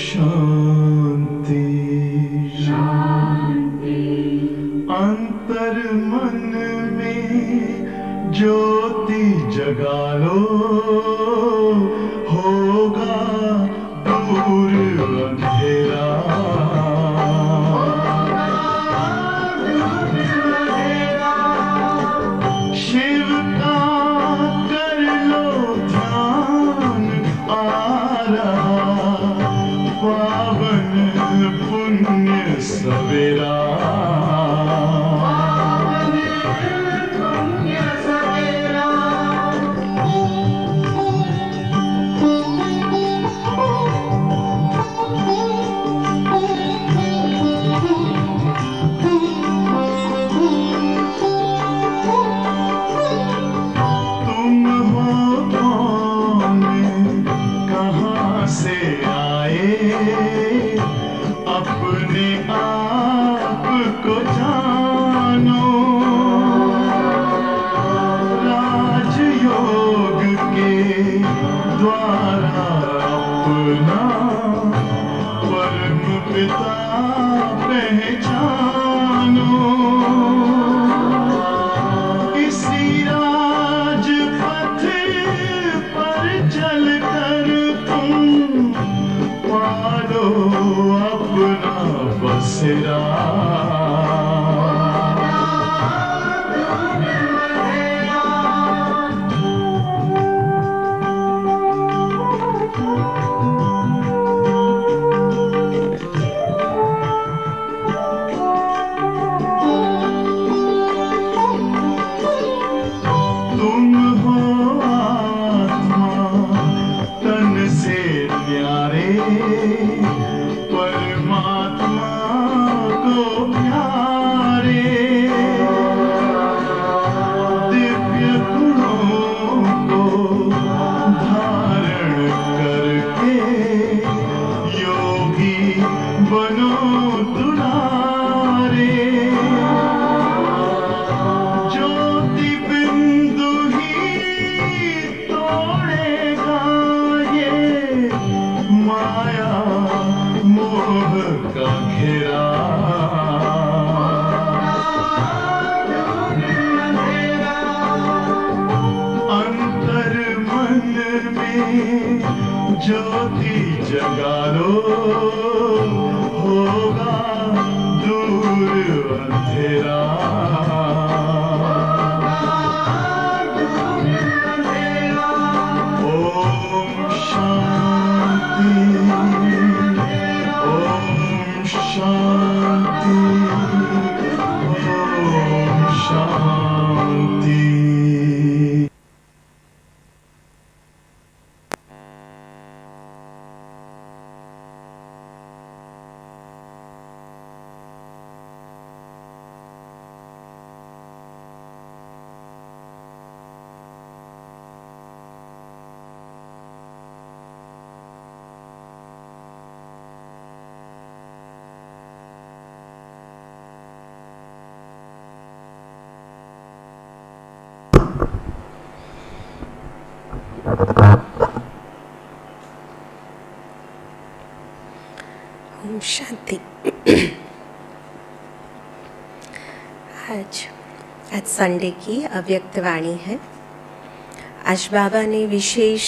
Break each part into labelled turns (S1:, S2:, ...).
S1: शांति शांति। अंतर मन में ज्योति जगा लो, होगा दूर अंधेरा। शिव का कर लो ध्यान, आ रहा पावन पुण्य सवेरा। तुम हो कौन, कहाँ से आए, अपने आप को जानो। राजयोग के द्वारा अपना परम पिता पहचानो। इसी राजपथ पर चलकर तुम पालो अपना बसेरा। तुम हो आत्मा तन से न्यारे, परमात्मा को प्यारे। दिव्य गुणों को धारण करके योगी बनो दुलारे। ज्योति बिंदु ही तोड़ेगा ये माया मोह का घेरा। अंतर मन में ज्योति जगा लो, होगा दूर अंधेरा। ओम शांति, ओम शांति, ओम शांति।
S2: ओम शांति। आज संडे की अव्यक्त वाणी है। आज बाबा ने विशेष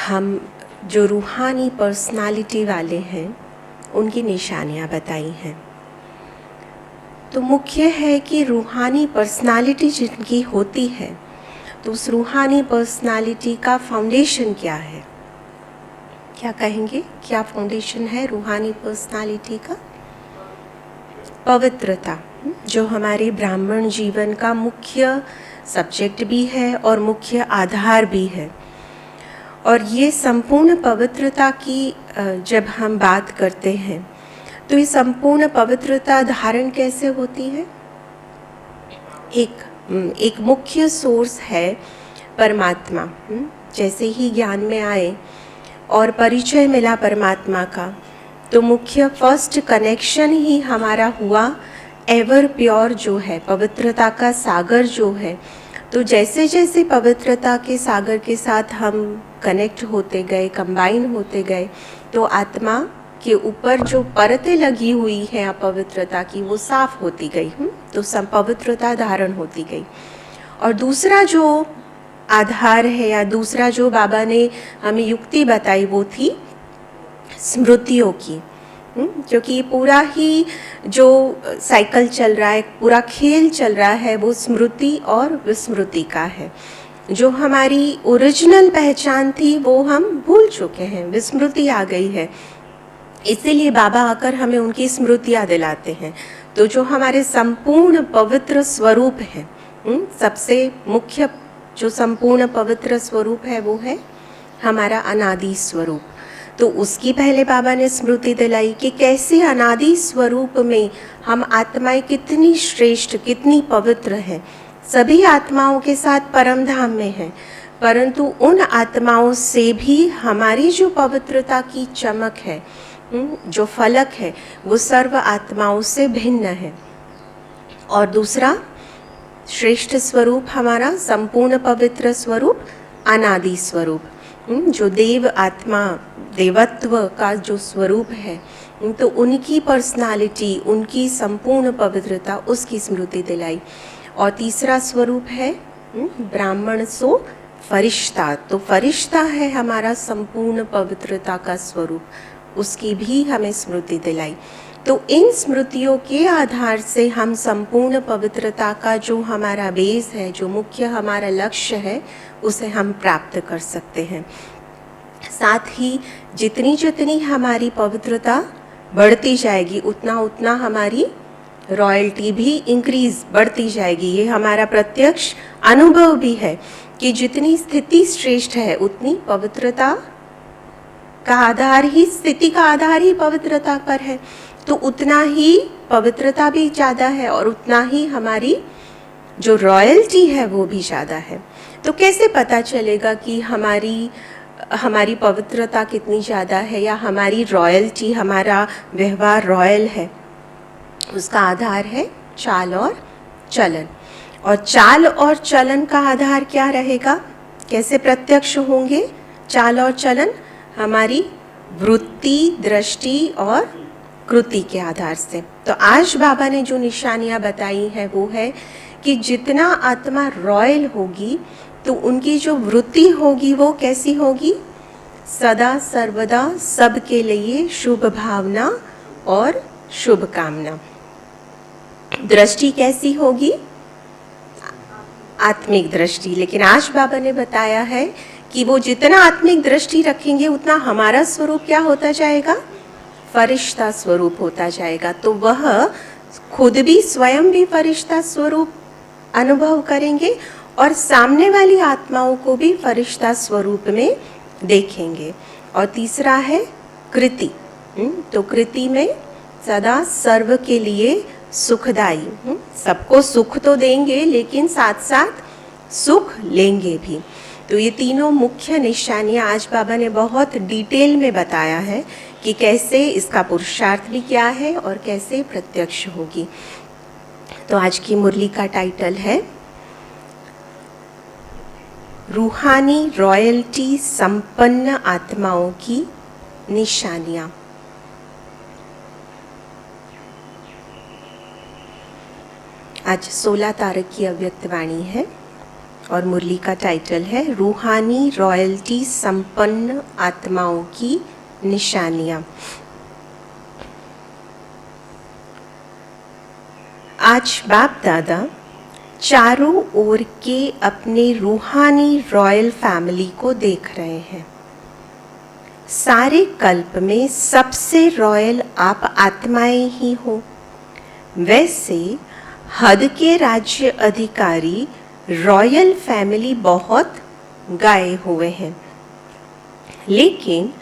S2: हम जो रूहानी पर्सनालिटी वाले हैं उनकी निशानियां बताई हैं। तो मुख्य है कि रूहानी पर्सनालिटी जिनकी होती है तो उस रूहानी पर्सनालिटी का फाउंडेशन क्या है? क्या कहेंगे, क्या फाउंडेशन है रूहानी पर्सनालिटी का? पवित्रता, जो हमारे ब्राह्मण जीवन का मुख्य सब्जेक्ट भी है और मुख्य आधार भी है। और ये संपूर्ण पवित्रता की जब हम बात करते हैं तो ये संपूर्ण पवित्रता धारण कैसे होती है? एक मुख्य सोर्स है परमात्मा। जैसे ही ज्ञान में आए और परिचय मिला परमात्मा का, तो मुख्य फर्स्ट कनेक्शन ही हमारा हुआ एवर प्योर जो है, पवित्रता का सागर जो है तो जैसे जैसे पवित्रता के सागर के साथ हम कनेक्ट होते गए, कंबाइन होते गए, तो आत्मा के ऊपर जो परतें लगी हुई हैं अपवित्रता की वो साफ होती गई, तो पवित्रता धारण होती गई। और दूसरा जो आधार है या दूसरा जो बाबा ने हमें युक्ति बताई वो थी स्मृतियों की, क्योंकि पूरा ही जो साइकिल चल रहा है, पूरा खेल चल रहा है, वो स्मृति और विस्मृति का है। जो हमारी ओरिजिनल पहचान थी वो हम भूल चुके हैं, विस्मृति आ गई है, इसीलिए बाबा आकर हमें उनकी स्मृतियाँ दिलाते हैं। तो जो हमारे संपूर्ण पवित्र स्वरूप है, सबसे मुख्य जो संपूर्ण पवित्र स्वरूप है वो है हमारा अनादि स्वरूप। तो उसकी पहले बाबा ने स्मृति दिलाई कि कैसे अनादि स्वरूप में हम आत्माएं कितनी श्रेष्ठ, कितनी पवित्र हैं। सभी आत्माओं के साथ परम धाम में हैं, परंतु उन आत्माओं से भी हमारी जो पवित्रता की चमक है, जो फलक है, वो सर्व आत्माओं से भिन्न है। और दूसरा श्रेष्ठ स्वरूप हमारा संपूर्ण पवित्र स्वरूप अनादि स्वरूप, जो देव आत्मा, देवत्व का जो स्वरूप है, तो उनकी पर्सनालिटी, उनकी संपूर्ण पवित्रता, उसकी स्मृति दिलाई। और तीसरा स्वरूप है ब्राह्मण सो फरिश्ता। तो फरिश्ता है हमारा संपूर्ण पवित्रता का स्वरूप, उसकी भी हमें स्मृति दिलाई। तो इन स्मृतियों के आधार से हम संपूर्ण पवित्रता का जो हमारा बेस है, जो मुख्य हमारा लक्ष्य है, उसे हम प्राप्त कर सकते हैं। साथ ही जितनी जितनी हमारी पवित्रता बढ़ती जाएगी, उतना उतना हमारी रॉयल्टी भी इंक्रीज बढ़ती जाएगी। ये हमारा प्रत्यक्ष अनुभव भी है कि जितनी स्थिति श्रेष्ठ है, उतनी पवित्रता का आधार ही, स्थिति का आधार ही पवित्रता पर है, तो उतना ही पवित्रता भी ज़्यादा है और उतना ही हमारी जो रॉयल्टी है वो भी ज़्यादा है। तो कैसे पता चलेगा कि हमारी पवित्रता कितनी ज़्यादा है या हमारी रॉयल्टी, हमारा व्यवहार रॉयल है? उसका आधार है चाल और चलन। और चाल और चलन का आधार क्या रहेगा? कैसे प्रत्यक्ष होंगे चाल और चलन? हमारी वृत्ति, दृष्टि और कृति के आधार से। तो आज बाबा ने जो निशानियाँ बताई हैं वो है कि जितना आत्मा रॉयल होगी तो उनकी जो वृत्ति होगी वो कैसी होगी? सदा सर्वदा सबके लिए शुभ भावना और शुभ कामना। दृष्टि कैसी होगी? आत्मिक दृष्टि। लेकिन आज बाबा ने बताया है कि वो जितना आत्मिक दृष्टि रखेंगे उतना हमारा स्वरूप क्या होता जाएगा? फरिश्ता स्वरूप होता जाएगा। तो वह खुद भी, स्वयं भी फरिश्ता स्वरूप अनुभव करेंगे और सामने वाली आत्माओं को भी फरिश्ता स्वरूप में देखेंगे। और तीसरा है कृति। तो कृति में सदा सर्व के लिए सुखदाई, सबको सुख तो देंगे लेकिन साथ साथ सुख लेंगे भी। तो ये तीनों मुख्य निशानियाँ आज बाबा ने बहुत डिटेल में बताया है कि कैसे इसका पुरुषार्थ भी क्या है और कैसे प्रत्यक्ष होगी। तो आज की मुरली का टाइटल है रूहानी रॉयल्टी संपन्न आत्माओं की निशानियाँ। आज 16 तारीख की अव्यक्त वाणी है और मुरली का टाइटल है रूहानी रॉयल्टी संपन्न आत्माओं की निशानियाँ। आज बाप दादा चारों ओर के अपने रूहानी रॉयल फैमिली को देख रहे हैं। सारे कल्प में सबसे रॉयल आप आत्माएं ही हो। वैसे हद के राज्य अधिकारी रॉयल फैमिली बहुत गाए हुए हैं, लेकिन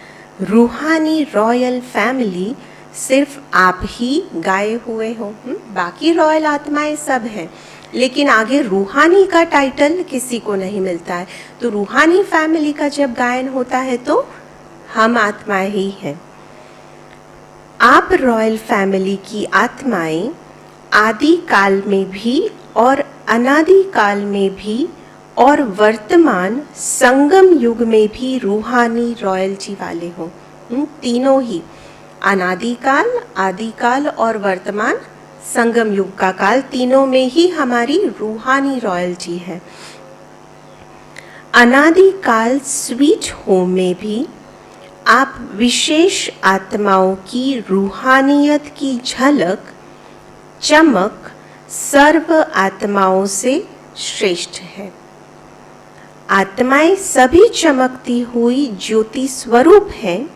S2: रूहानी रॉयल फैमिली सिर्फ आप ही गाए हुए हो। बाकी रॉयल आत्माएं सब हैं, लेकिन आगे रूहानी का टाइटल किसी को नहीं मिलता है। तो रूहानी फैमिली का जब गायन होता है तो हम आत्माएं ही हैं। आप रॉयल फैमिली की आत्माएं आदि काल में भी और अनादि काल में भी और वर्तमान संगम युग में भी रूहानी रॉयल्टी वाले हो। तीनों ही, अनादि काल, आदि काल और वर्तमान संगम युग का काल, तीनों में ही हमारी रूहानी रॉयल्टी है। अनादि काल स्वीट होम में भी आप विशेष आत्माओं की रूहानियत की झलक, चमक सर्व आत्माओं से श्रेष्ठ है। आत्माएं सभी चमकती हुई ज्योति स्वरूप हैं,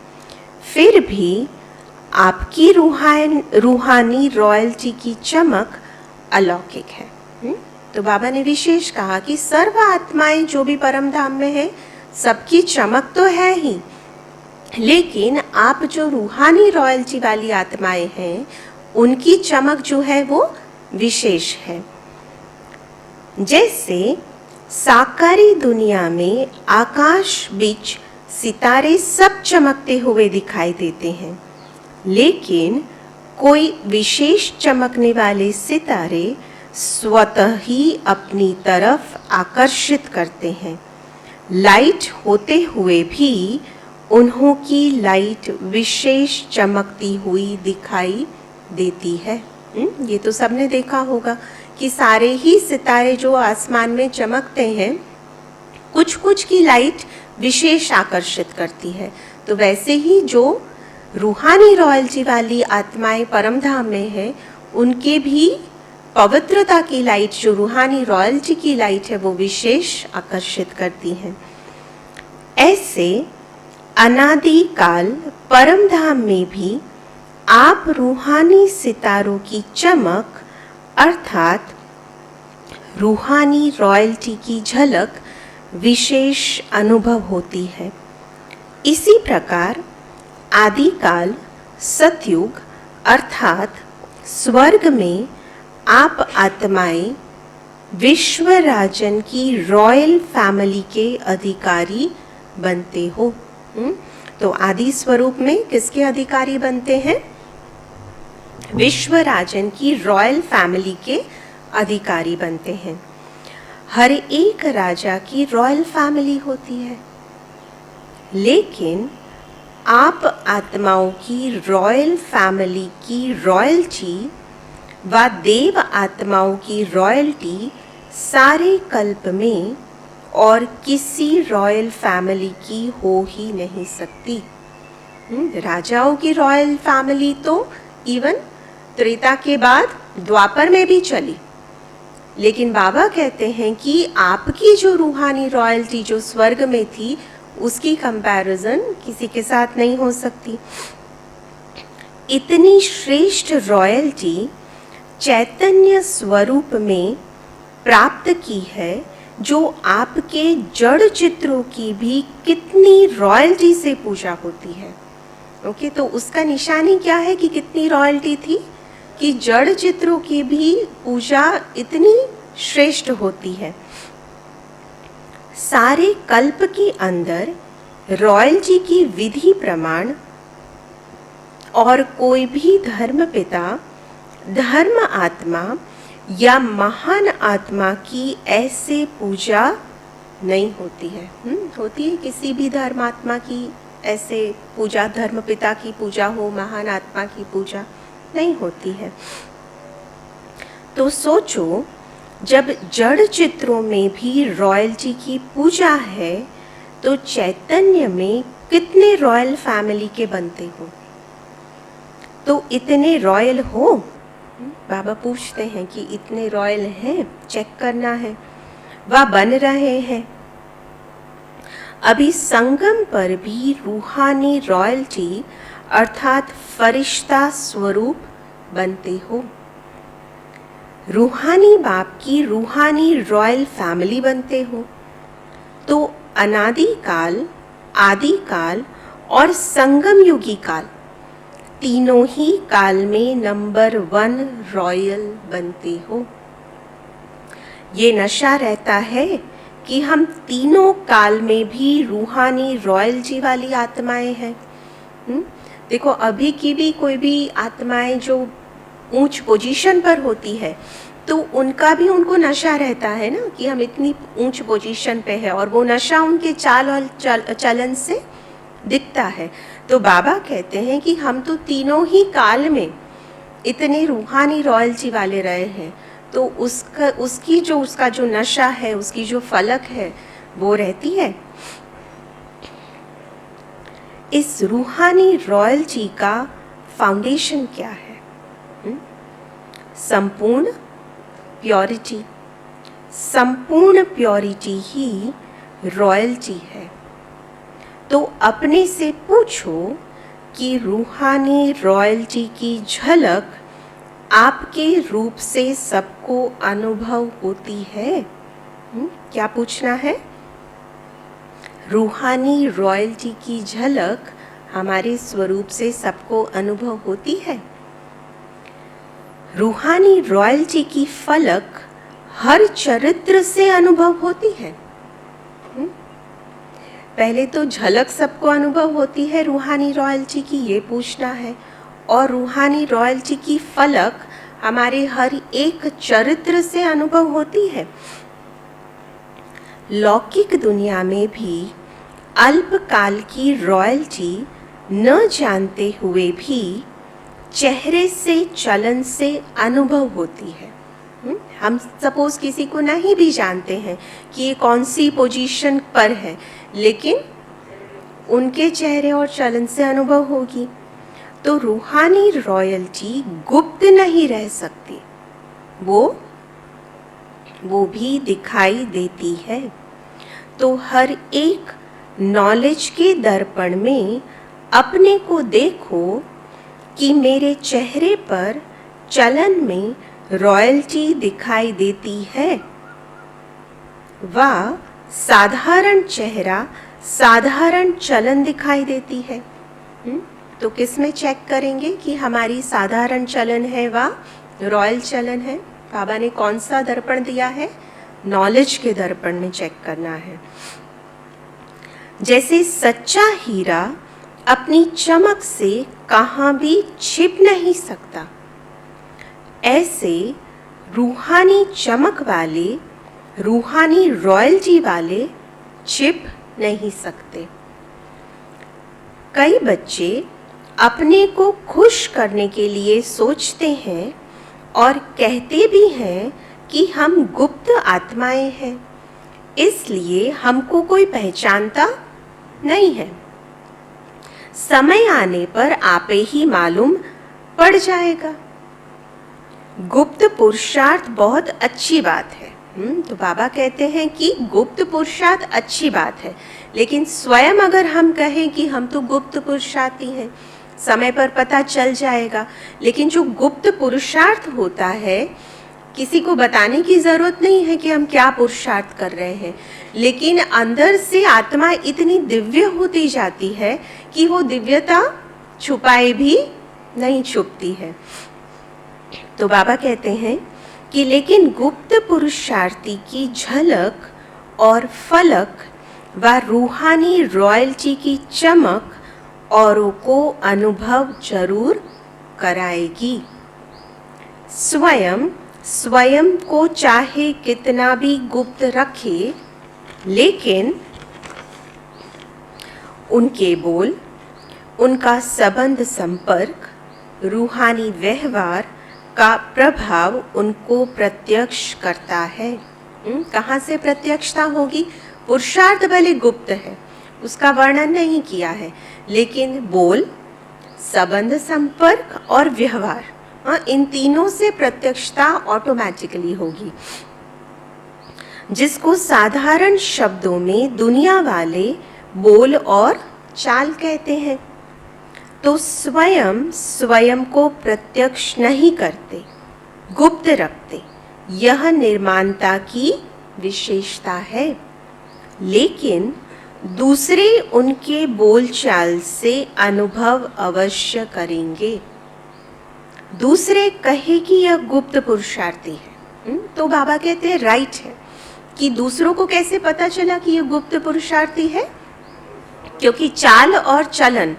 S2: फिर भी आपकी रूहानी रॉयल्टी की चमक अलौकिक है। तो बाबा ने विशेष कहा कि सर्व आत्माएं जो भी परम धाम में है, सबकी चमक तो है ही, लेकिन आप जो रूहानी रॉयल्टी वाली आत्माएं हैं, उनकी चमक जो है वो विशेष है। जैसे साकारी दुनिया में आकाश बीच सितारे सब चमकते हुए दिखाई देते हैं, लेकिन कोई विशेष चमकने वाले सितारे स्वतः ही अपनी तरफ आकर्षित करते हैं। लाइट होते हुए भी उन्हों की लाइट विशेष चमकती हुई दिखाई देती है। ये तो सबने देखा होगा कि सारे ही सितारे जो आसमान में चमकते हैं, कुछ कुछ की लाइट विशेष आकर्षित करती है। तो वैसे ही जो रूहानी रॉयल्टी वाली आत्माएं परम धाम में है, उनके भी पवित्रता की लाइट, जो रूहानी रॉयल्टी की लाइट है, वो विशेष आकर्षित करती है। ऐसे अनादि काल परम धाम में भी आप रूहानी सितारों की चमक अर्थात रूहानी रॉयल्टी की झलक विशेष अनुभव होती है। इसी प्रकार आदिकाल सतयुग अर्थात स्वर्ग में आप आत्माएं विश्वराजन की रॉयल फैमिली के अधिकारी बनते हो। तो आदि स्वरूप में किसके अधिकारी बनते हैं? विश्वराजन की रॉयल फैमिली के अधिकारी बनते हैं। हर एक राजा की रॉयल फैमिली होती है, लेकिन आप आत्माओं की रॉयल फैमिली की रॉयल्टी व देव आत्माओं की रॉयल्टी सारे कल्प में और किसी रॉयल फैमिली की हो ही नहीं सकती। राजाओं की रॉयल फैमिली तो इवन त्रेता के बाद द्वापर में भी चली, लेकिन बाबा कहते हैं कि आपकी जो रूहानी रॉयल्टी जो स्वर्ग में थी, उसकी कंपैरिजन किसी के साथ नहीं हो सकती। इतनी श्रेष्ठ रॉयल्टी चैतन्य स्वरूप में प्राप्त की है, जो आपके जड़ चित्रों की भी कितनी रॉयल्टी से पूजा होती है। ओके, तो उसका निशानी क्या है कि कितनी रॉयल्टी थी, कि जड़ चित्रों की भी पूजा इतनी श्रेष्ठ होती है। सारे कल्प के अंदर रॉयल्टी की विधि प्रमाण और कोई भी धर्म पिता, धर्म आत्मा या महान आत्मा की ऐसे पूजा नहीं होती है। होती है किसी भी धर्म आत्मा की ऐसे पूजा, धर्म पिता की पूजा हो, महान आत्मा की पूजा नहीं होती है। तो सोचो, जब जड़ चित्रों में भी रॉयल्टी की पूजा है, तो चैतन्य में कितने रॉयल फैमिली के बनते हो? तो इतने रॉयल हो? बाबा पूछते हैं कि इतने रॉयल हैं, चेक करना है, वह बन रहे हैं। अभी संगम पर भी रूहानी रॉयल्टी अर्थात फरिश्ता स्वरूप बनते हो। रूहानी बाप की रूहानी रॉयल फैमिली बनते हो। तो अनादि काल, आदि काल और संगम युगी काल, तीनों ही काल में नंबर 1 रॉयल बनते हो। ये नशा रहता है कि हम तीनों काल में भी रूहानी रॉयल्टी वाली आत्माएं हैं। देखो, अभी की भी कोई भी आत्माएं जो ऊंच पोजीशन पर होती है, तो उनका भी उनको नशा रहता है ना कि हम इतनी ऊंच पोजीशन पे है, और वो नशा उनके चाल और चलन से दिखता है। तो बाबा कहते हैं कि हम तो तीनों ही काल में इतने रूहानी रॉयल्टी वाले रहे हैं, तो उसका जो नशा है, उसकी जो फलक है, वो रहती है। इस रूहानी रॉयल्टी का फाउंडेशन क्या है? संपूर्ण प्योरिटी। संपूर्ण प्योरिटी ही रॉयल्टी है। तो अपने से पूछो कि रूहानी रॉयल्टी की झलक आपके रूप से सबको अनुभव होती है? क्या पूछना है? रूहानी रॉयल्टी की झलक हमारे स्वरूप से सबको अनुभव होती है? रूहानी रॉयल्टी की फलक हर चरित्र से अनुभव होती है? पहले तो झलक सबको अनुभव होती है रूहानी रॉयल्टी की, ये पूछना है। और रूहानी रॉयल्टी की फलक हमारे हर एक चरित्र से अनुभव होती है। लौकिक दुनिया में भी अल्पकाल की रॉयल्टी न जानते हुए भी चेहरे से, चलन से अनुभव होती है। हम सपोज किसी को नहीं भी जानते हैं कि ये कौन सी पोजीशन पर है, लेकिन उनके चेहरे और चलन से अनुभव होगी। तो रूहानी रॉयल्टी गुप्त नहीं रह सकती, वो भी दिखाई देती है। तो हर एक नॉलेज के दर्पण में अपने को देखो कि मेरे चेहरे पर, चलन में रॉयल्टी दिखाई देती है। वह साधारण चेहरा, साधारण चलन दिखाई देती है। तो किस में चेक करेंगे कि हमारी साधारण चलन है व रॉयल चलन है? बाबा ने कौन सा दर्पण दिया है? नॉलेज के दर्पण में चेक करना है। जैसे सच्चा हीरा अपनी चमक से कहाँ भी छिप नहीं सकता, ऐसे रूहानी चमक वाले, रूहानी रॉयल्टी वाले छिप नहीं सकते। कई बच्चे अपने को खुश करने के लिए सोचते हैं और कहते भी हैं कि हम गुप्त आत्माएं हैं, इसलिए हमको कोई पहचानता नहीं है। समय आने पर आपे ही मालूम पड़ जाएगा। गुप्त पुरुषार्थ बहुत अच्छी बात है। तो बाबा कहते हैं कि गुप्त पुरुषार्थ अच्छी बात है, लेकिन स्वयं अगर हम कहें कि हम तो गुप्त पुरुषार्थी हैं, समय पर पता चल जाएगा। लेकिन जो गुप्त पुरुषार्थ होता है, किसी को बताने की ज़रूरत नहीं है कि हम क्या पुरुषार्थ कर रहे हैं, लेकिन अंदर से आत्मा इतनी दिव्य होती जाती है कि वो दिव्यता छुपाए भी नहीं छुपती है। तो बाबा कहते हैं कि लेकिन गुप्त पुरुषार्थी की झलक और फलक व रूहानी रॉयल्टी की चमक औरों को अनुभव जरूर कराएगी। स्वयं को चाहे कितना भी गुप्त रखे, लेकिन उनके बोल, उनका संबंध, संपर्क, रूहानी व्यवहार का प्रभाव उनको प्रत्यक्ष करता है। कहाँ से प्रत्यक्षता होगी? पुरुषार्थ भले गुप्त है, उसका वर्णन नहीं किया है, लेकिन बोल, संबंध, संपर्क और व्यवहार, इन तीनों से प्रत्यक्षता ऑटोमेटिकली होगी, जिसको साधारण शब्दों में दुनिया वाले बोल और चाल कहते हैं। तो स्वयं को प्रत्यक्ष नहीं करते, गुप्त रखते, यह निर्माणता की विशेषता है। लेकिन दूसरे उनके बोलचाल से अनुभव अवश्य करेंगे। दूसरे कहे कि यह गुप्त पुरुषार्थी है, तो बाबा कहते हैं राइट है कि दूसरों को कैसे पता चला कि यह गुप्त पुरुषार्थी है? क्योंकि चाल और चलन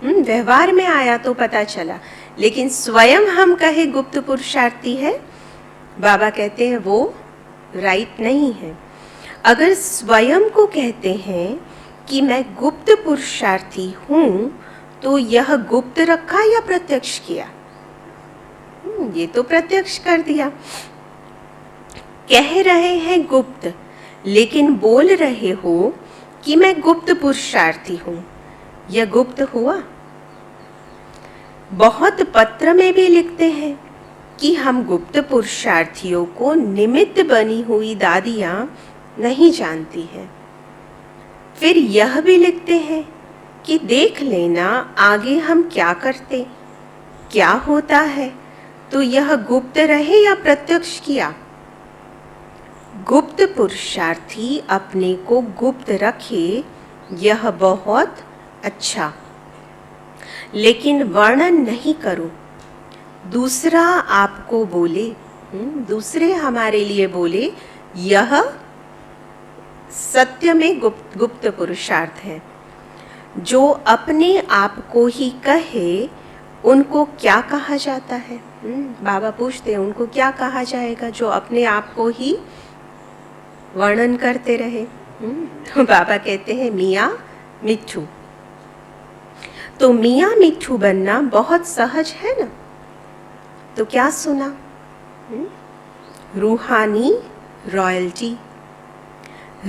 S2: व्यवहार में आया तो पता चला, लेकिन स्वयं हम कहे गुप्त पुरुषार्थी है बाबा कहते हैं वो राइट नहीं है। अगर स्वयं को कहते हैं कि मैं गुप्त पुरुषार्थी हूँ, तो यह गुप्त रखा या प्रत्यक्ष किया? ये तो प्रत्यक्ष कर दिया। कह रहे हैं गुप्त, लेकिन बोल रहे हो कि मैं गुप्त पुरुषार्थी हूँ, यह गुप्त हुआ? बहुत पत्र में भी लिखते हैं कि हम गुप्त पुरुषार्थियों को निमित्त बनी हुई दादियाँ नहीं जानती है। फिर यह भी लिखते हैं कि देख लेना आगे हम क्या करते, क्या होता है, तो यह गुप्त रहे या प्रत्यक्ष किया? गुप्त पुरुषार्थी अपने को गुप्त रखे, यह बहुत अच्छा, लेकिन वर्णन नहीं करो। दूसरा आपको बोले, दूसरे हमारे लिए बोले, यह सत्य में गुप्त पुरुषार्थ है। जो अपने आप को ही कहे उनको क्या कहा जाता है? बाबा पूछते हैं उनको क्या कहा जाएगा जो अपने आप को ही वर्णन करते रहे? तो बाबा कहते हैं मियाँ मिट्ठू। तो मियाँ मिट्ठू बनना बहुत सहज है ना। तो क्या सुना? रूहानी रॉयल्टी।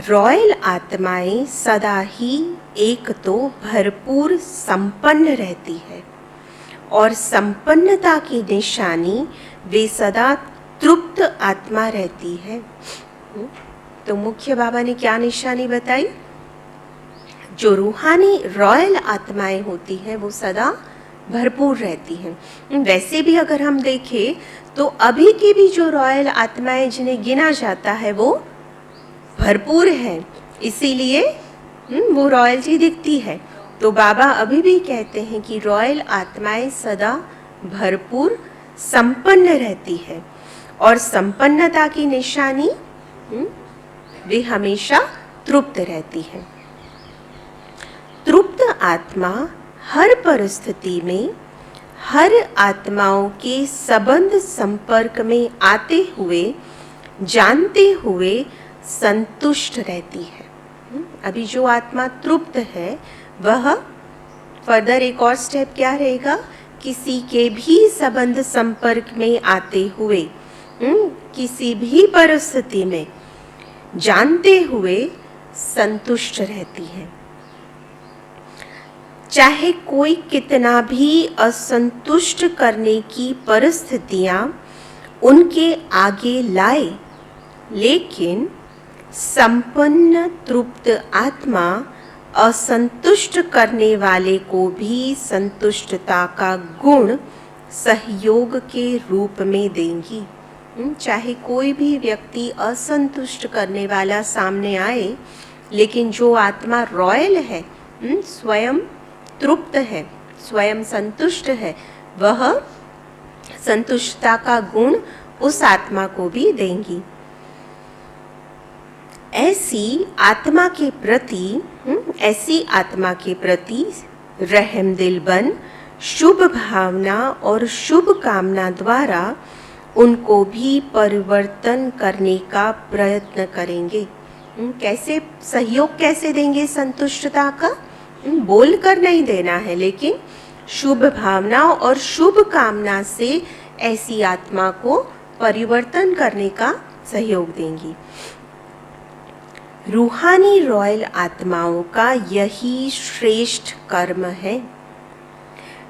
S2: रॉयल आत्माएं सदा ही एक तो भरपूर संपन्न रहती है, और संपन्नता की निशानी वे सदा तृप्त आत्मा रहती है। तो मुख्य बाबा ने क्या निशानी बताई? जो रूहानी रॉयल आत्माएं होती हैं वो सदा भरपूर रहती हैं। वैसे भी अगर हम देखें तो अभी की भी जो रॉयल आत्माएं जिन्हें गिना जाता है वो भरपूर है, इसीलिए वो रॉयल्टी दिखती है। तो बाबा अभी भी कहते हैं कि रॉयल आत्माएं सदा भरपूर संपन्न रहती है, और संपन्नता की निशानी वे हमेशा तृप्त रहती है। तृप्त आत्मा हर परिस्थिति में हर आत्माओं के संबंध संपर्क में आते हुए जानते हुए संतुष्ट रहती है। अभी जो आत्मा तृप्त है वह फर्दर एक और स्टेप क्या रहेगा? किसी के भी संबंध संपर्क में आते हुए किसी भी परिस्थिति में जानते हुए संतुष्ट रहती है। चाहे कोई कितना भी असंतुष्ट करने की परिस्थितियां उनके आगे लाए, लेकिन संपन्न तृप्त आत्मा असंतुष्ट करने वाले को भी संतुष्टता का गुण सहयोग के रूप में देंगी। चाहे कोई भी व्यक्ति असंतुष्ट करने वाला सामने आए, लेकिन जो आत्मा रॉयल है, स्वयं तृप्त है, स्वयं संतुष्ट है, वह संतुष्टता का गुण उस आत्मा को भी देंगी। ऐसी आत्मा के प्रति रहमदिल बन शुभ भावना और शुभ कामना द्वारा उनको भी परिवर्तन करने का प्रयत्न करेंगे। कैसे सहयोग कैसे देंगे संतुष्टता का? बोल कर नहीं देना है, लेकिन शुभ भावना और शुभ कामना से ऐसी आत्मा को परिवर्तन करने का सहयोग देंगी। रूहानी रॉयल आत्माओं का यही श्रेष्ठ कर्म है।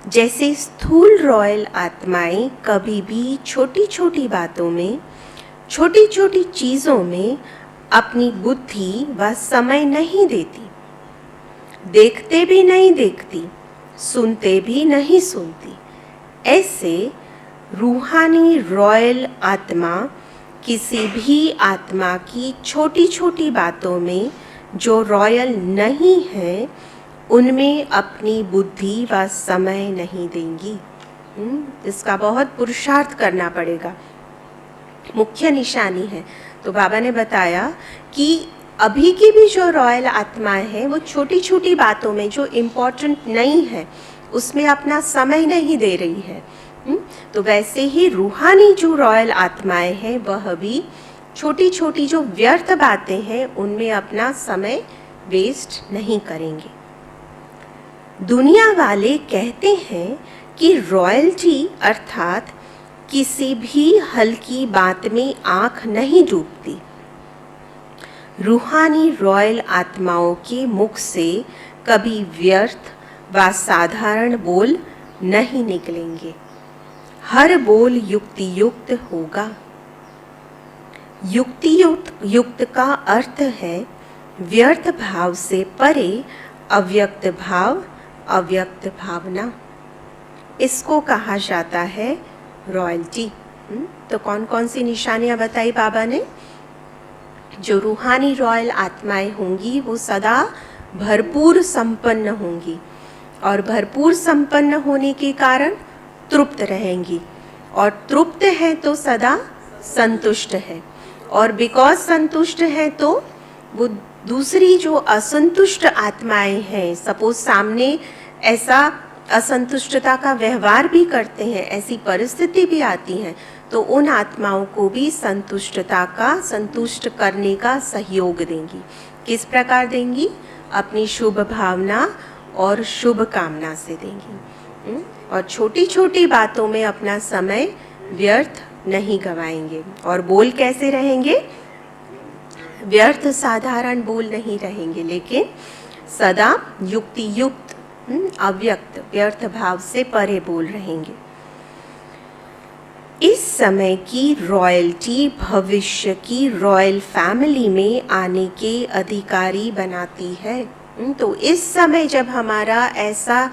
S2: जैसे स्थूल रॉयल आत्माएं कभी भी छोटी छोटी बातों में, छोटी छोटी चीज़ों में अपनी बुद्धि व समय नहीं देती, देखते भी नहीं देखती, सुनते भी नहीं सुनती, ऐसे रूहानी रॉयल आत्मा किसी भी आत्मा की छोटी छोटी बातों में जो रॉयल नहीं है उनमें अपनी बुद्धि व समय नहीं देंगी। इसका बहुत पुरुषार्थ करना पड़ेगा, मुख्य निशानी है। तो बाबा ने बताया कि अभी की भी जो रॉयल आत्माएं हैं वो छोटी छोटी बातों में जो इम्पोर्टेंट नहीं है उसमें अपना समय नहीं दे रही है। तो वैसे ही रूहानी जो रॉयल आत्माएं हैं वह भी छोटी छोटी जो व्यर्थ बातें हैं उनमें अपना समय वेस्ट नहीं करेंगे। दुनिया वाले कहते हैं कि रॉयल्टी अर्थात किसी भी हल्की बात में आंख नहीं डूबती। रूहानी रॉयल आत्माओं के मुख से कभी व्यर्थ व साधारण बोल नहीं निकलेंगे। हर बोल युक्ति युक्त होगा। युक्ति युक्त का अर्थ है व्यर्थ भाव से परे अव्यक्त भाव, अव्यक्त भावना। इसको कहा जाता है रॉयल्टी। तो कौन कौन सी निशानियां बताई बाबा ने? जो रूहानी रॉयल आत्माएं होंगी वो सदा भरपूर संपन्न होंगी और भरपूर संपन्न होने के कारण तृप्त रहेंगी, और तृप्त है तो सदा संतुष्ट है, और बिकॉज संतुष्ट है तो वो दूसरी जो असंतुष्ट आत्माएं हैं, सपोज सामने ऐसा असंतुष्टता का व्यवहार भी करते हैं, ऐसी परिस्थिति भी आती है, तो उन आत्माओं को भी संतुष्टता का, संतुष्ट करने का सहयोग देंगी। किस प्रकार देंगी? अपनी शुभ भावना और शुभ कामना से देंगी। और छोटी छोटी बातों में अपना समय व्यर्थ नहीं गवाएंगे। और बोल कैसे रहेंगे? व्यर्थ साधारण बोल नहीं रहेंगे, लेकिन सदा युक्ति युक्त, अव्यक्त, व्यर्थ भाव से परे बोल रहेंगे। इस समय की रॉयल्टी भविष्य की रॉयल फैमिली में आने के अधिकारी बनाती है। तो इस समय जब हमारा ऐसा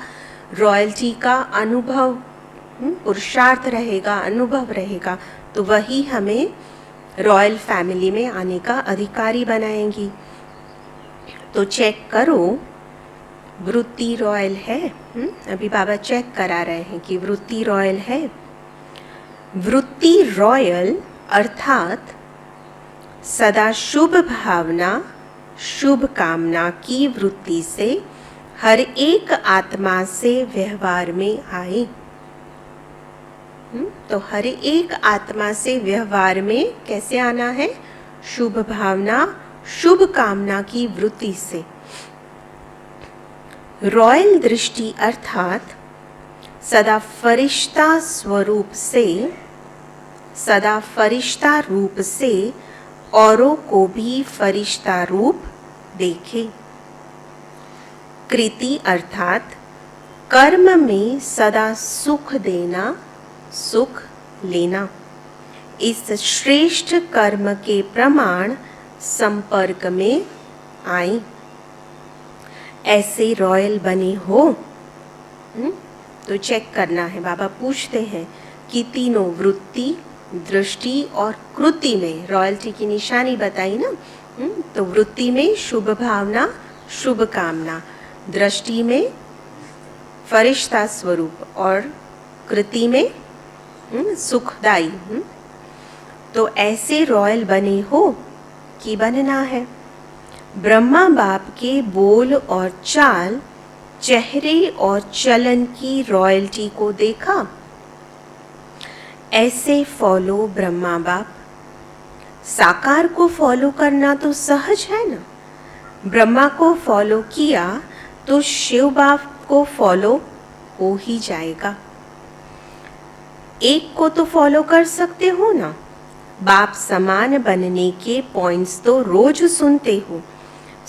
S2: रॉयल्टी का अनुभव, पुरुषार्थ रहेगा, अनुभव रहेगा, तो वही हमें रॉयल फैमिली में आने का अधिकारी बनाएंगी। तो चेक करो, वृत्ति रॉयल है। अभी बाबा चेक करा रहे हैं कि वृत्ति रॉयल है। वृत्ति रॉयल अर्थात सदा शुभ भावना, शुभ कामना की वृत्ति से हर एक आत्मा से व्यवहार में आए। तो हर एक आत्मा से व्यवहार में कैसे आना है? शुभ भावना, शुभ कामना की वृत्ति से। रॉयल दृष्टि अर्थात सदा फरिश्ता स्वरूप से, सदा फरिश्ता रूप से औरों को भी फरिश्ता रूप देखे। कृति अर्थात कर्म में सदा सुख देना, सुख लेना। इस श्रेष्ठ कर्म के प्रमाण संपर्क में आए। ऐसे रॉयल बने हो। तो चेक करना है। बाबा पूछते हैं कि तीनों वृत्ति, दृष्टि और कृति में रॉयल्टी की निशानी बताई ना। तो वृत्ति में शुभ भावना, शुभ कामना, दृष्टि में फरिश्ता स्वरूप और कृति में सुखदाई। तो ऐसे रॉयल बने हो कि बनना है। ब्रह्मा बाप के बोल और चाल, चेहरे और चलन की रॉयल्टी को देखा। ऐसे फॉलो ब्रह्मा बाप। साकार को फॉलो करना तो सहज है ना। ब्रह्मा को फॉलो किया तो शिव बाप को फॉलो हो ही जाएगा। एक को तो फॉलो कर सकते हो ना। बाप समान बनने के पॉइंट्स तो रोज सुनते हो।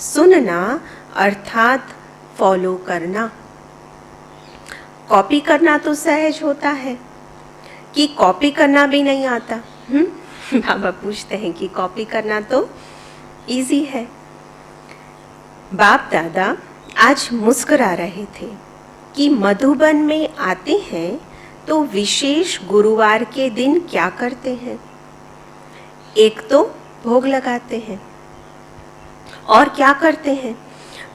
S2: सुनना अर्थात फॉलो करना। कॉपी करना तो सहज होता है, कि कॉपी करना भी नहीं आता। बाबा पूछते हैं कि कॉपी करना तो इजी है। बाप दादा आज मुस्कुरा रहे थे कि मधुबन में आते हैं तो विशेष गुरुवार के दिन क्या करते हैं? एक तो भोग लगाते हैं, और क्या करते हैं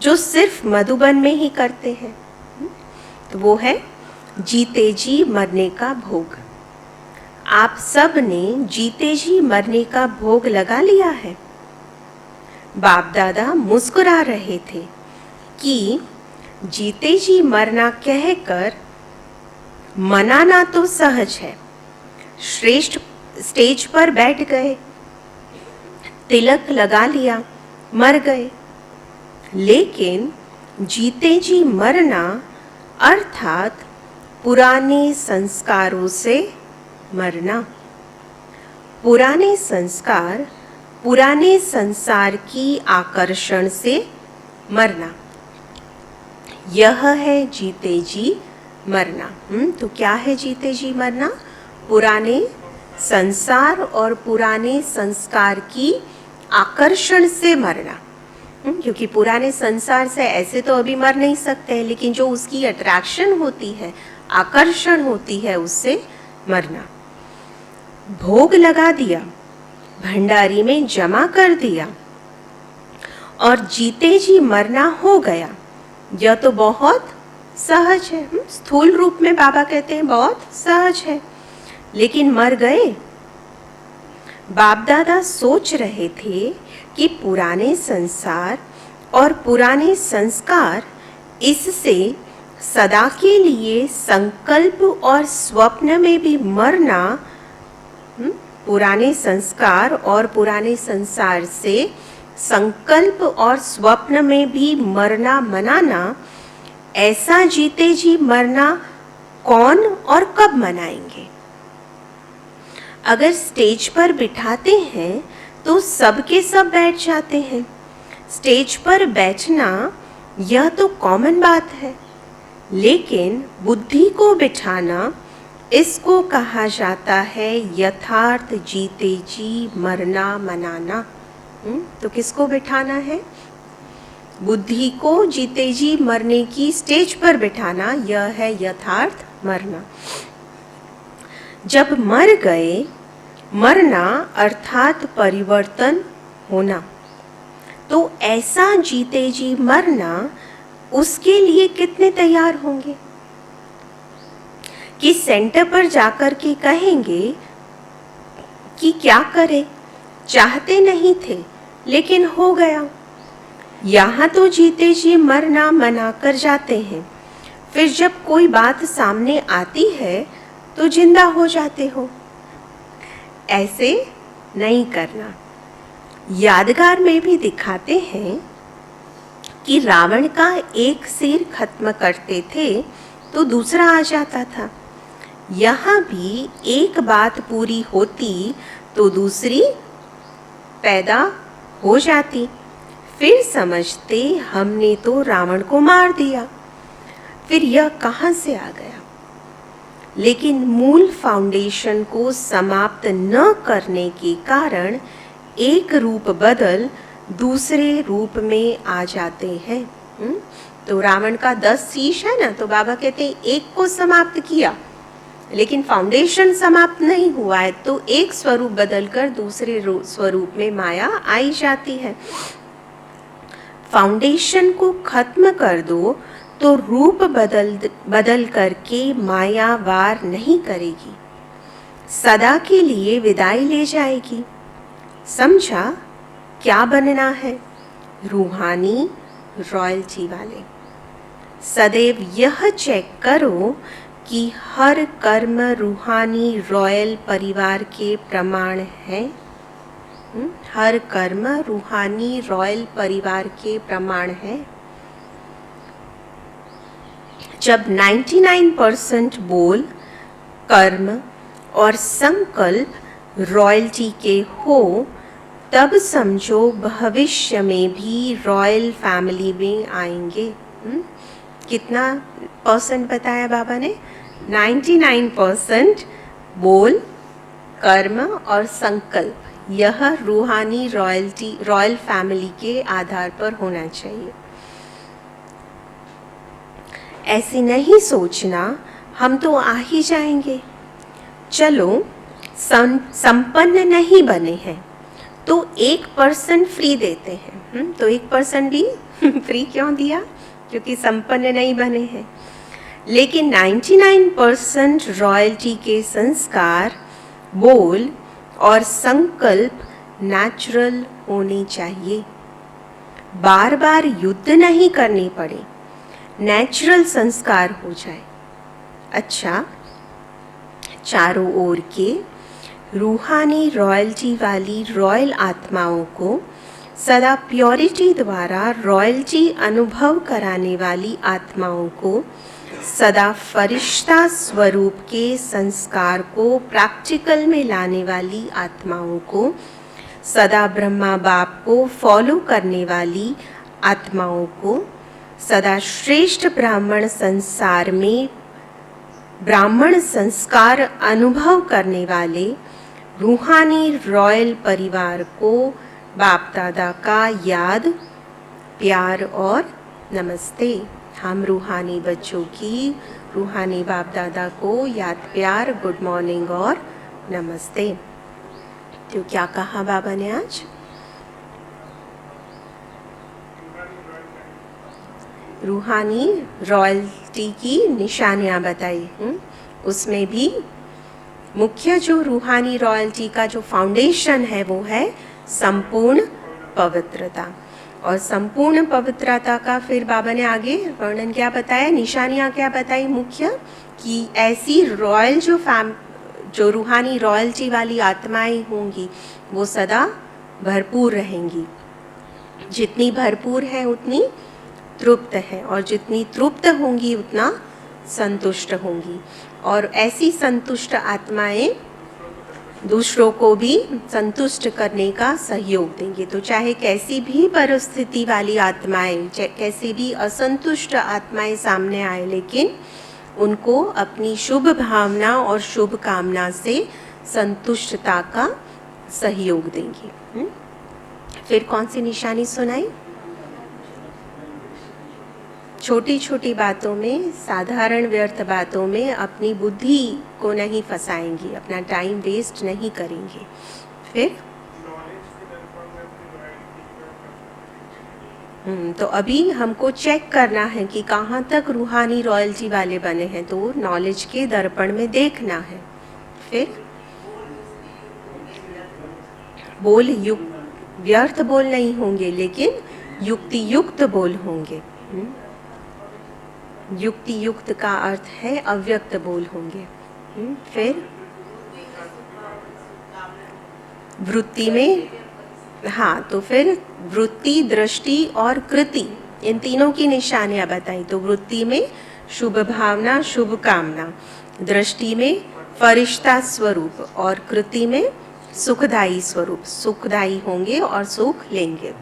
S2: जो सिर्फ मधुबन में ही करते हैं? तो वो है जीते जी मरने का भोग। आप सब ने जीते जी मरने का भोग लगा लिया है। बाप दादा मुस्कुरा रहे थे कि जीते जी मरना कहकर मनाना तो सहज है, श्रेष्ठ स्टेज पर बैठ गए, तिलक लगा लिया, मर गए। लेकिन जीते जी मरना अर्थात पुराने संस्कारों से मरना। पुराने संस्कार, पुराने संसार की आकर्षण से मरना, यह है जीते जी मरना। तो क्या है जीते जी मरना? पुराने संसार और पुराने संस्कार की आकर्षण से मरना। क्योंकि पुराने संसार से ऐसे तो अभी मर नहीं सकते, लेकिन जो उसकी अट्रैक्शन होती है, आकर्षण होती है, उससे मरना। भोग लगा दिया, भंडारी में जमा कर दिया और जीते जी मरना हो गया। यह तो बहुत सहज है। स्थूल रूप में बाबा कहते हैं बहुत सहज है, लेकिन मर गए। बाप दादा सोच रहे थे कि पुराने संसार और पुराने संस्कार, इससे सदा के लिए संकल्प और स्वप्न में भी मरना, पुराने संस्कार और पुराने संसार से संकल्प और स्वप्न में भी मरना मनाना, ऐसा जीते जी मरना कौन और कब मनाएंगे? अगर स्टेज पर बिठाते हैं तो सब के सब बैठ जाते हैं। स्टेज पर बैठना यह तो कॉमन बात है, लेकिन बुद्धि को बिठाना, इसको कहा जाता है यथार्थ जीते जी मरना मनाना। तो किसको बिठाना है? बुद्धि को जीते जी मरने की स्टेज पर बिठाना, यह है यथार्थ मरना। जब मर गए, मरना अर्थात परिवर्तन होना, तो ऐसा जीते जी मरना, उसके लिए कितने तैयार होंगे कि सेंटर पर जाकर के कहेंगे कि क्या करें, चाहते नहीं थे लेकिन हो गया। यहाँ तो जीते जी मरना मना कर जाते हैं, फिर जब कोई बात सामने आती है तो जिंदा हो जाते हो। ऐसे नहीं करना। यादगार में भी दिखाते हैं कि रावण का एक सिर खत्म करते थे तो दूसरा आ जाता था। यहाँ भी एक बात पूरी होती तो दूसरी पैदा हो जाती। फिर समझते हमने तो रावण को मार दिया, फिर यह कहाँ से आ गया? लेकिन मूल फाउंडेशन को समाप्त न करने के कारण एक रूप बदल दूसरे रूप में आ जाते हैं। तो रावण का 10 शीश है ना, तो बाबा कहते हैं एक को समाप्त किया, लेकिन फाउंडेशन समाप्त नहीं हुआ है, तो एक स्वरूप बदलकर दूसरे स्वरूप में माया आई जाती है। फाउंडेशन को खत्म कर दो तो रूप बदल करके माया वार नहीं करेगी, सदा के लिए विदाई ले जाएगी। समझा क्या बनना है? रूहानी रॉयल्टी वाले। सदैव यह चेक करो कि हर कर्म रूहानी रॉयल परिवार के प्रमाण है। हर कर्म रूहानी रॉयल परिवार के प्रमाण है। जब 99% बोल, कर्म और संकल्प रॉयल्टी के हो, तब समझो भविष्य में भी रॉयल फैमिली में आएंगे। कितना % बताया बाबा ने? 99% बोल, कर्म और संकल्प, यह रूहानी रॉयल फैमिली के आधार पर होना चाहिए। ऐसे नहीं सोचना हम तो आ ही जाएंगे। चलो संपन्न नहीं बने हैं तो 1% फ्री देते हैं। तो 1% भी फ्री क्यों दिया? क्योंकि संपन्न नहीं बने हैं। लेकिन 99% रॉयल्टी के संस्कार, बोल और संकल्प नेचुरल होने चाहिए। बार बार युद्ध नहीं करने पड़े, नेचुरल संस्कार हो जाए। अच्छा, चारों ओर के रूहानी रॉयल्टी वाली रॉयल आत्माओं को सदा प्योरिटी द्वारा रॉयल्टी अनुभव कराने वाली आत्माओं को सदा फरिश्ता स्वरूप के संस्कार को प्रैक्टिकल में लाने वाली आत्माओं को सदा ब्रह्मा बाप को फॉलो करने वाली आत्माओं को सदा श्रेष्ठ ब्राह्मण संसार में ब्राह्मण संस्कार अनुभव करने वाले रूहानी रॉयल परिवार को बाप दादा का याद, प्यार और नमस्ते। हम रूहानी बच्चों की रूहानी बाप दादा को याद, प्यार, गुड मॉर्निंग और नमस्ते। तो क्या कहा बाबा ने आज? रूहानी रॉयल्टी की निशानियां बताई। उसमें भी मुख्य जो रूहानी रॉयल्टी का जो फाउंडेशन है वो है संपूर्ण पवित्रता। और संपूर्ण पवित्रता का फिर बाबा ने आगे वर्णन क्या बताया, निशानियां क्या बताई मुख्य, कि ऐसी रॉयल जो रूहानी रॉयल्टी वाली आत्माएं होंगी वो सदा भरपूर रहेंगी। जितनी भरपूर है उतनी तृप्त है, और जितनी तृप्त होंगी उतना संतुष्ट होंगी। और ऐसी संतुष्ट आत्माएं दूसरों को भी संतुष्ट करने का सहयोग देंगे। तो चाहे कैसी भी परिस्थिति वाली आत्माएं, कैसी भी असंतुष्ट आत्माएं सामने आए, लेकिन उनको अपनी शुभ भावना और शुभ कामना से संतुष्टता का सहयोग देंगे। फिर कौन सी निशानी सुनाई? छोटी छोटी बातों में, साधारण व्यर्थ बातों में अपनी बुद्धि को नहीं फंसाएंगी, अपना टाइम वेस्ट नहीं करेंगे। फिर तो अभी हमको चेक करना है कि कहाँ तक रूहानी रॉयल्टी वाले बने हैं, तो नॉलेज के दर्पण में देखना है। फिर बोल व्यर्थ बोल नहीं होंगे, लेकिन युक्ति युक्त बोल होंगे। युक्ति युक्त का अर्थ है अव्यक्त बोल होंगे। फिर वृत्ति में, हाँ, तो फिर वृत्ति, दृष्टि और कृति, इन तीनों की निशानियां बताई। तो वृत्ति में शुभ भावना, शुभ कामना, दृष्टि में फरिश्ता स्वरूप और कृति में सुखदायी स्वरूप, सुखदायी होंगे और सुख लेंगे।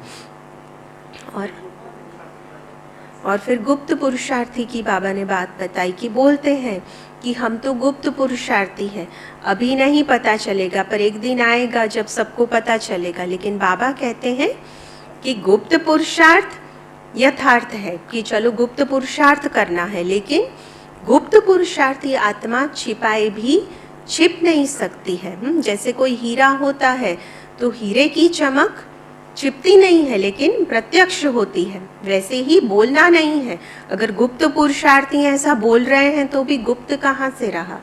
S2: और फिर गुप्त पुरुषार्थी की बाबा ने बात बताई कि बोलते हैं कि हम तो गुप्त पुरुषार्थी हैं, अभी नहीं पता चलेगा, पर एक दिन आएगा जब सबको पता चलेगा। लेकिन बाबा कहते हैं कि गुप्त पुरुषार्थ यथार्थ है, कि चलो गुप्त पुरुषार्थ करना है, लेकिन गुप्त पुरुषार्थी आत्मा छिपाए भी छिप नहीं सकती है। जैसे कोई हीरा होता है तो हीरे की चमक छिपती नहीं है, लेकिन प्रत्यक्ष होती है। वैसे ही बोलना नहीं है, अगर गुप्त पुरुषार्थी ऐसा बोल रहे हैं तो भी गुप्त कहाँ से रहा।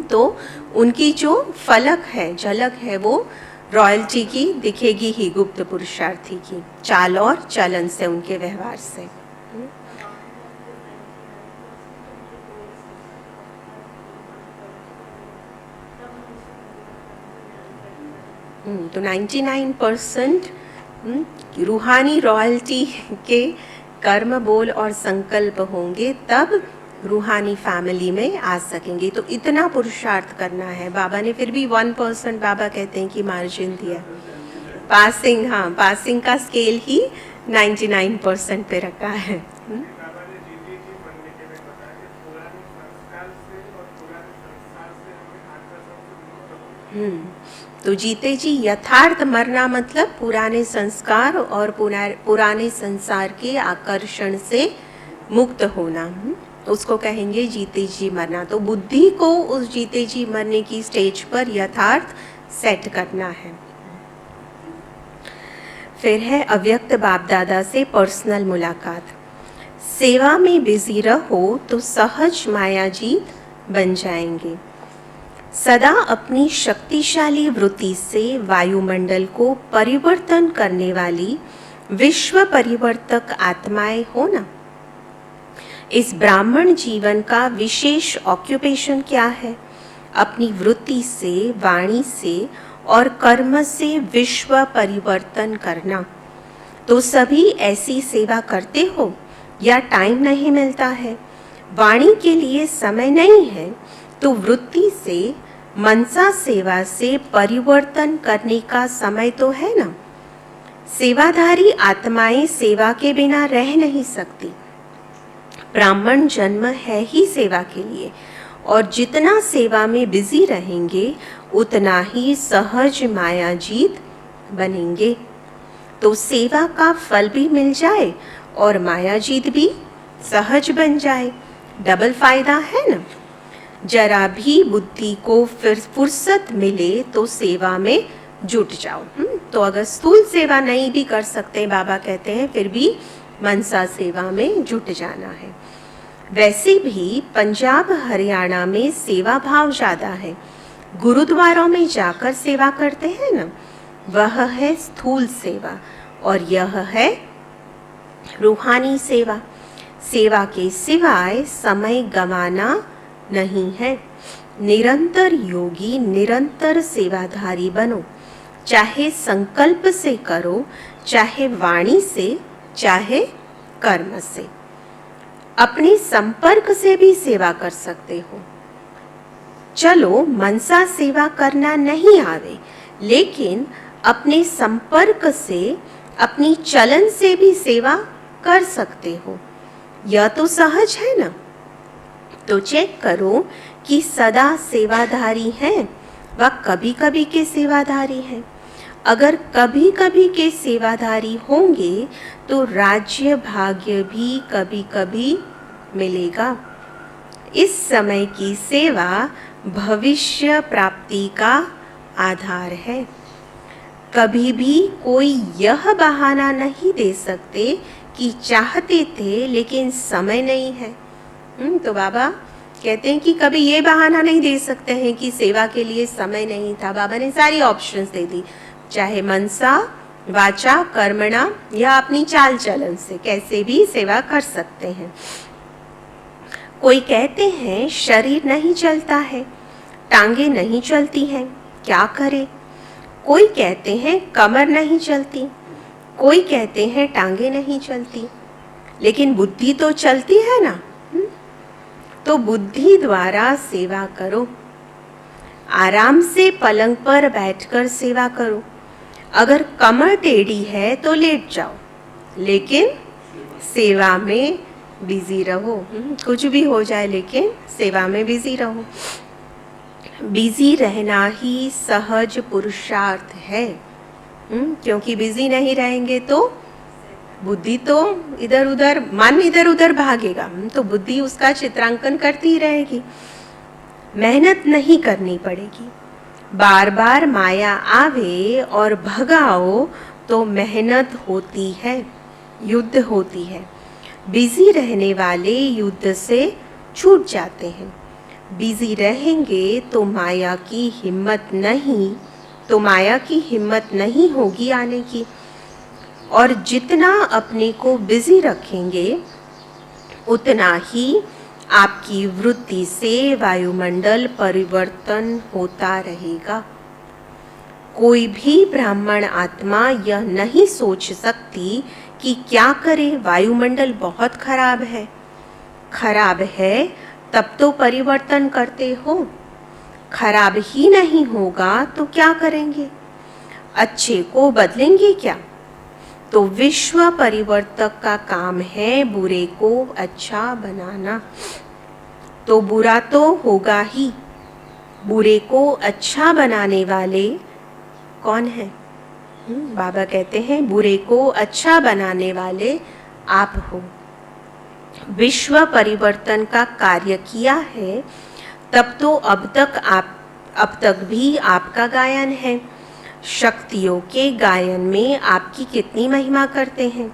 S2: तो उनकी जो फलक है, झलक है, वो रॉयल्टी की दिखेगी ही गुप्त पुरुषार्थी की चाल और चलन से, उनके व्यवहार से। तो 99% रूहानी रॉयल्टी के कर्म, बोल और संकल्प होंगे, तब रूहानी फैमिली में आ सकेंगे। तो इतना पुरुषार्थ करना है। बाबा ने फिर भी 1% बाबा कहते हैं कि मार्जिन दिया। पासिंग, हाँ, पासिंग का स्केल ही 99% पे रखा है। तो जीते जी यथार्थ मरना मतलब पुराने संस्कार और पुराने संसार के आकर्षण से मुक्त होना, उसको कहेंगे जीते जी मरना। तो बुद्धि को उस जीते जी मरने की स्टेज पर यथार्थ सेट करना है। फिर है अव्यक्त बाप दादा से पर्सनल मुलाकात। सेवा में बिजी रहो तो सहज मायाजीत बन जाएंगे। सदा अपनी शक्तिशाली वृत्ति से वायुमंडल को परिवर्तन करने वाली विश्व परिवर्तक आत्माएं हो ना। इस ब्राह्मण जीवन का विशेष ऑक्यूपेशन क्या है? अपनी वृत्ति से, वाणी से और कर्म से विश्व परिवर्तन करना। तो सभी ऐसी सेवा करते हो या टाइम नहीं मिलता है, वाणी के लिए समय नहीं है, तो वृत्ति से, मनसा सेवा से परिवर्तन करने का समय तो है ना। सेवाधारी आत्माएं सेवा के बिना रह नहीं सकती। ब्राह्मण जन्म है ही सेवा के लिए, और जितना सेवा में बिजी रहेंगे उतना ही सहज मायाजीत बनेंगे। तो सेवा का फल भी मिल जाए और मायाजीत भी सहज बन जाए, डबल फायदा है ना। जरा भी बुद्धि को फिर फुर्सत मिले तो सेवा में जुट जाओ। तो अगर स्थूल सेवा नहीं भी कर सकते, बाबा कहते हैं, फिर भी मनसा सेवा में जुट जाना है। वैसे भी पंजाब हरियाणा में सेवा भाव ज़्यादा है। गुरुद्वारों में जाकर सेवा करते हैं ना, वह है स्थूल सेवा, और यह है रूहानी सेवा। सेवा के सिवाय समय गंवाना नहीं है। निरंतर योगी, निरंतर सेवाधारी बनो। चाहे संकल्प से करो, चाहे वाणी से, चाहे कर्म से। अपने संपर्क से भी सेवा कर सकते हो। चलो मनसा सेवा करना नहीं आवे, लेकिन अपने संपर्क से, अपनी चलन से भी सेवा कर सकते हो। यह तो सहज है ना। तो चेक करो कि सदा सेवाधारी हैं व कभी कभी के सेवाधारी हैं। अगर कभी कभी के सेवाधारी होंगे तो राज्य भाग्य भी कभी कभी मिलेगा। इस समय की सेवा भविष्य प्राप्ति का आधार है। कभी भी कोई यह बहाना नहीं दे सकते कि चाहते थे लेकिन समय नहीं है। तो बाबा कहते हैं कि कभी ये बहाना नहीं दे सकते हैं कि सेवा के लिए समय नहीं था। बाबा ने सारी ऑप्शंस दे दी, चाहे मनसा, वाचा, कर्मणा या अपनी चाल चलन से कैसे भी सेवा कर सकते हैं। कोई कहते हैं शरीर नहीं चलता है, टांगे नहीं चलती हैं, क्या करे। कोई कहते हैं कमर नहीं चलती, कोई कहते हैं टांगे नहीं चलती, लेकिन बुद्धि तो चलती है ना। तो बुद्धि द्वारा सेवा करो। आराम से पलंग पर बैठकर सेवा करो। अगर कमर टेढ़ी है तो लेट जाओ, लेकिन सेवा में बिजी रहो। कुछ भी हो जाए लेकिन सेवा में बिजी रहो। बिजी रहना ही सहज पुरुषार्थ है। क्योंकि बिजी नहीं रहेंगे तो बुद्धि तो इधर उधर, मन इधर उधर भागेगा, तो बुद्धि उसका चित्रांकन करती ही रहेगी। मेहनत नहीं करनी पड़ेगी। बार बार माया आवे और भगाओ तो मेहनत होती है, युद्ध होती है। बिजी रहने वाले युद्ध से छूट जाते हैं। बिजी रहेंगे तो माया की हिम्मत नहीं होगी आने की। और जितना अपने को बिजी रखेंगे उतना ही आपकी वृत्ति से वायुमंडल परिवर्तन होता रहेगा। कोई भी ब्राह्मण आत्मा यह नहीं सोच सकती कि क्या करे, वायुमंडल बहुत खराब है। खराब है तब तो परिवर्तन करते हो। खराब ही नहीं होगा तो क्या करेंगे? अच्छे को बदलेंगे क्या? तो विश्व परिवर्तक का काम है बुरे को अच्छा बनाना। तो बुरा तो होगा ही। बुरे को अच्छा बनाने वाले कौन हैं? बाबा कहते हैं अब को अच्छा बनाने वाले आप हो। विश्व परिवर्तन का कार्य किया है तब तो अब तक भी आपका गायन है। शक्तियों के गायन में आपकी कितनी महिमा करते हैं,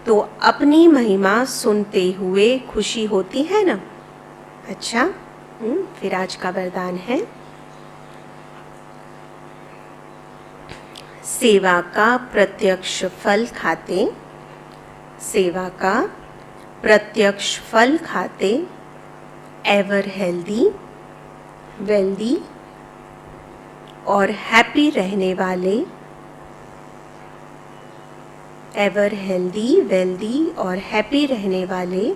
S2: तो अपनी महिमा सुनते हुए खुशी होती है ना। अच्छा, फिर आज का वरदान है, सेवा का प्रत्यक्ष फल खाते, सेवा का प्रत्यक्ष फल खाते, एवर हेल्दी, वेल्दी और हैप्पी रहने वाले, एवर हेल्दी, वेल्दी और हैप्पी रहने वाले,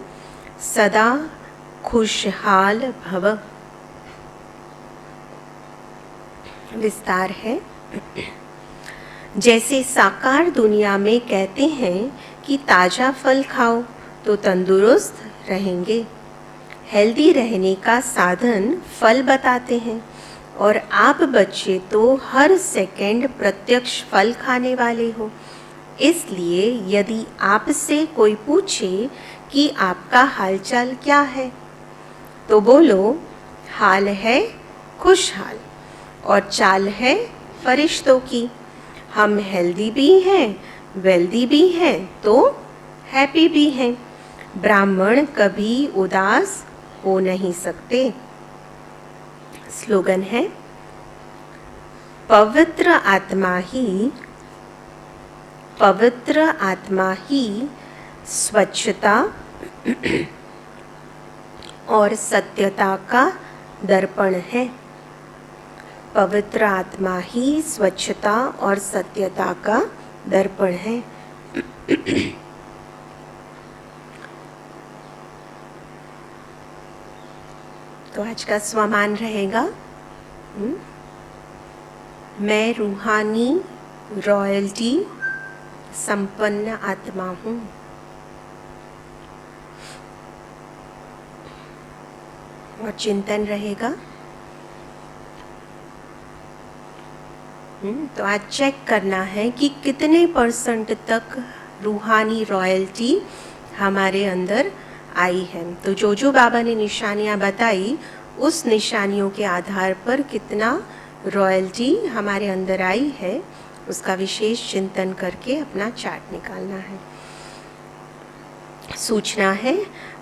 S2: सदा खुशहाल भव। विस्तार है। जैसे साकार दुनिया में कहते हैं कि ताज़ा फल खाओ तो तंदुरुस्त रहेंगे, हेल्दी रहने का साधन फल बताते हैं, और आप बच्चे तो हर सेकंड प्रत्यक्ष फल खाने वाले हो। इसलिए यदि आपसे कोई पूछे कि आपका हालचाल क्या है, तो बोलो हाल है खुशहाल और चाल है फरिश्तों की। हम हेल्दी भी हैं, वेल्दी भी हैं, तो हैप्पी भी हैं। ब्राह्मण कभी उदास हो नहीं सकते। स्लोगन है, पवित्र आत्मा ही स्वच्छता और सत्यता का दर्पण है। पवित्र आत्मा ही स्वच्छता और सत्यता का दर्पण है। तो आज का स्वमान रहेगा, मैं रूहानी रॉयल्टी संपन्न आत्मा हूँ। और चिंतन रहेगा, तो आज चेक करना है कि कितने % तक रूहानी रॉयल्टी हमारे अंदर आई है। तो जो बाबा ने निशानियाँ बताई, उस निशानियों के आधार पर कितना रॉयल्टी हमारे अंदर आई है, उसका विशेष चिंतन करके अपना चार्ट निकालना है। सूचना है,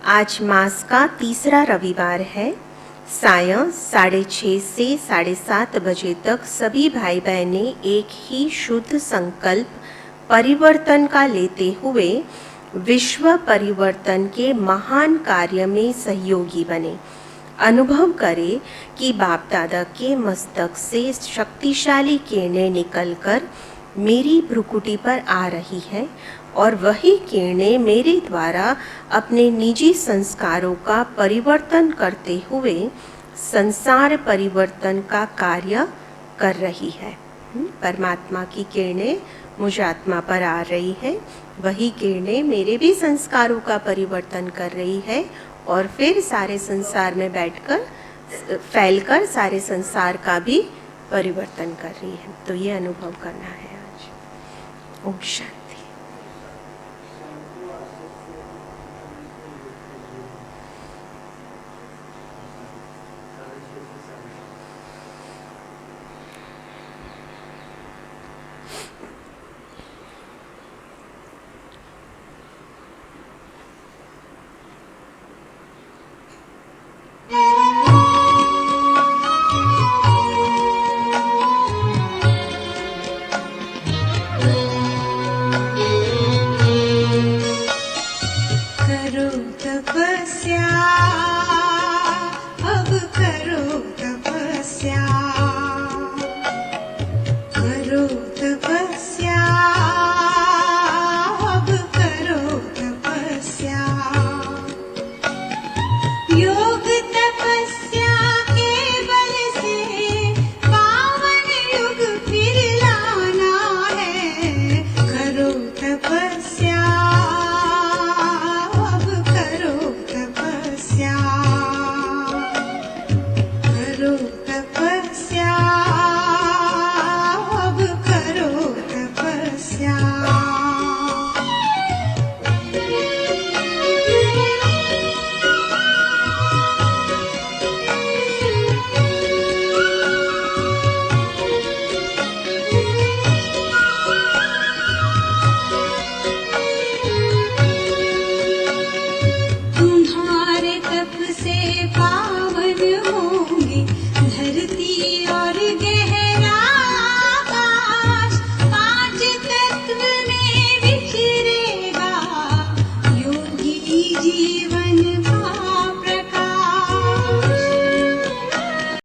S2: आज मास का तीसरा रविवार है। सायं 6:30 से 7:30 बजे तक सभी भाई बहनें एक ही शुद्ध संकल्प परिवर्तन का लेते हुए विश्व परिवर्तन के महान कार्य में सहयोगी बने। अनुभव करें कि बाप दादा के मस्तक से शक्तिशाली किरणें निकलकर मेरी भ्रुकुटी पर आ रही है, और वही किरणें मेरे द्वारा अपने निजी संस्कारों का परिवर्तन करते हुए संसार परिवर्तन का कार्य कर रही है। परमात्मा की किरणें मुझ आत्मा पर आ रही है, वही किरणें मेरे भी संस्कारों का परिवर्तन कर रही है, और फिर सारे संसार में बैठकर फैलकर सारे संसार का भी परिवर्तन कर रही है। तो ये अनुभव करना है आज। ओम शांति।